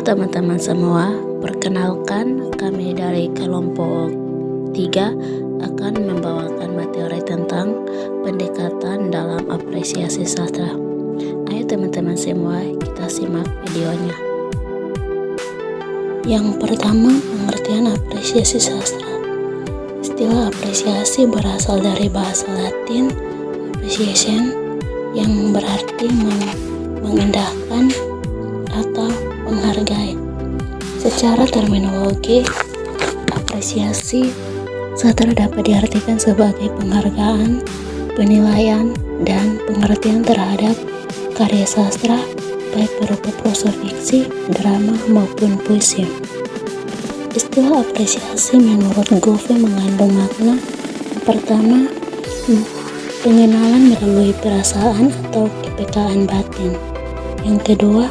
teman-teman semua, perkenalkan kami dari kelompok 3 akan membawakan materi tentang pendekatan dalam apresiasi sastra. Ayo teman-teman semua, kita simak videonya. Yang pertama, pengertian apresiasi sastra. Istilah apresiasi berasal dari bahasa Latin appreciation yang berarti mengindahkan atau menghargai. Secara terminologi, apresiasi sastra dapat diartikan sebagai penghargaan, penilaian, dan pengertian terhadap karya sastra, baik berupa prosa fiksi, drama, maupun puisi. Istilah apresiasi menurut Goffey mengandung makna yang pertama, pengenalan melalui perasaan atau kepekaan batin. Yang kedua,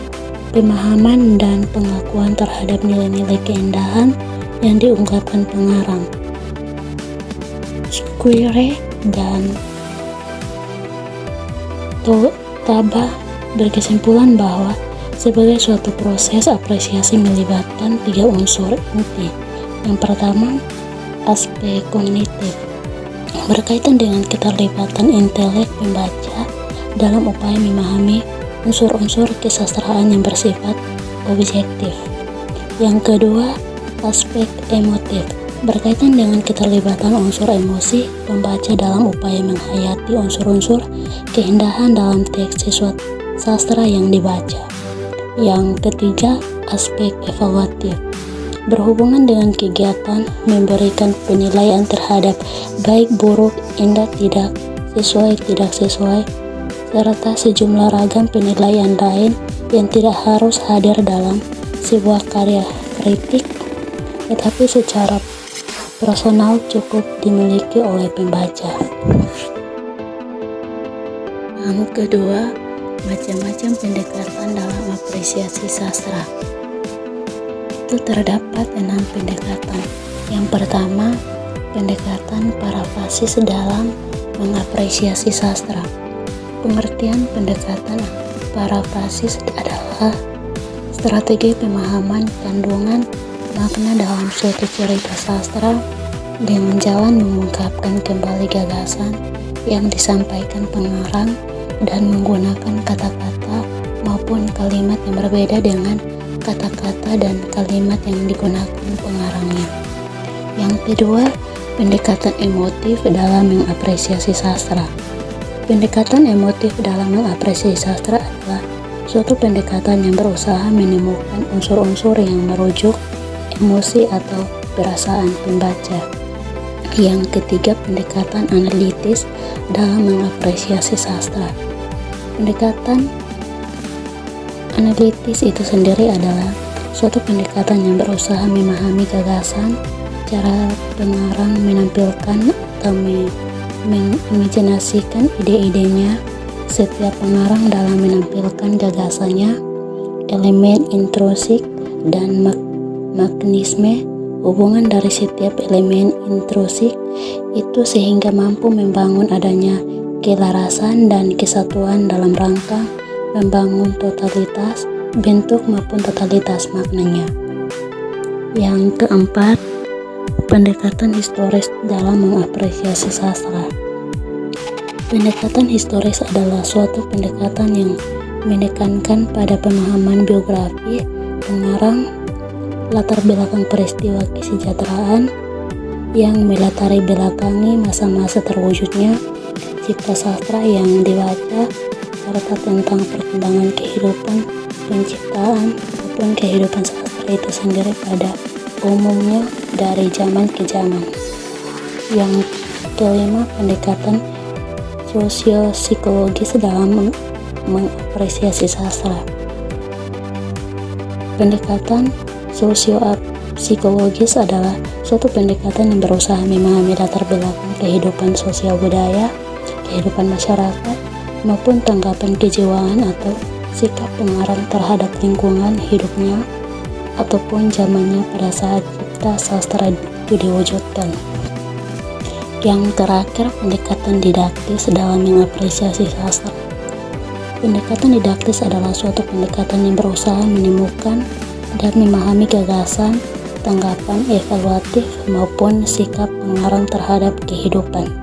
pemahaman dan pengakuan terhadap nilai-nilai keindahan yang diungkapkan pengarang. Squire dan Taba berkesimpulan bahwa sebagai suatu proses apresiasi melibatkan 3 unsur inti. Yang pertama, aspek kognitif, berkaitan dengan keterlibatan intelek pembaca dalam upaya memahami unsur-unsur kesastraan yang bersifat objektif. Yang kedua, aspek emotif, berkaitan dengan keterlibatan unsur emosi pembaca dalam upaya menghayati unsur-unsur keindahan dalam teks sesuatu sastra yang dibaca. Yang ketiga, aspek evaluatif, berhubungan dengan kegiatan memberikan penilaian terhadap baik buruk, indah tidak sesuai, serta sejumlah ragam penilaian lain yang tidak harus hadir dalam sebuah karya kritik, tetapi secara personal cukup dimiliki oleh pembaca. Yang kedua, macam-macam pendekatan dalam apresiasi sastra. Itu terdapat 6 pendekatan. Yang pertama, pendekatan parafrasis dalam mengapresiasi sastra. Pengertian pendekatan parafrasis adalah strategi pemahaman kandungan makna dalam suatu cerita sastra dengan jalan mengungkapkan kembali gagasan yang disampaikan pengarang dan menggunakan kata-kata maupun kalimat yang berbeda dengan kata-kata dan kalimat yang digunakan pengarangnya. Yang kedua, pendekatan emotif dalam mengapresiasi sastra. Pendekatan emotif dalam mengapresiasi sastra adalah suatu pendekatan yang berusaha menemukan unsur-unsur yang merujuk emosi atau perasaan pembaca. Yang ketiga, pendekatan analitis dalam mengapresiasi sastra. Pendekatan analitis itu sendiri adalah suatu pendekatan yang berusaha memahami gagasan, cara pengarang menampilkan atau mengimajinasikan ide-idenya. Setiap pengarang dalam menampilkan gagasannya, elemen intrusik dan mekanisme hubungan dari setiap elemen intrusik itu sehingga mampu membangun adanya kelarasan dan kesatuan dalam rangka membangun totalitas bentuk maupun totalitas maknanya. Yang keempat, pendekatan historis dalam mengapresiasi sastra. Pendekatan historis adalah suatu pendekatan yang menekankan pada pemahaman biografi pengarang, latar belakang peristiwa kesejahteraan yang melatari belakangi masa-masa terwujudnya cipta sastra yang dibaca, serta tentang perkembangan kehidupan penciptaan maupun kehidupan sastra itu sendiri pada umumnya dari zaman ke zaman. Yang kelima, pendekatan sosio-psikologis dalam mengapresiasi sastra. Pendekatan sosio-psikologis adalah suatu pendekatan yang berusaha memahami latar belakang kehidupan sosial budaya, kehidupan masyarakat, maupun tanggapan kejiwaan atau sikap pengarang terhadap lingkungan hidupnya ataupun zamannya pada saat cipta sastra itu diwujudkan. Yang terakhir, pendekatan didaktis dalam mengapresiasi sastra. Pendekatan didaktis adalah suatu pendekatan yang berusaha menemukan dan memahami gagasan, tanggapan evaluatif maupun sikap pengarang terhadap kehidupan.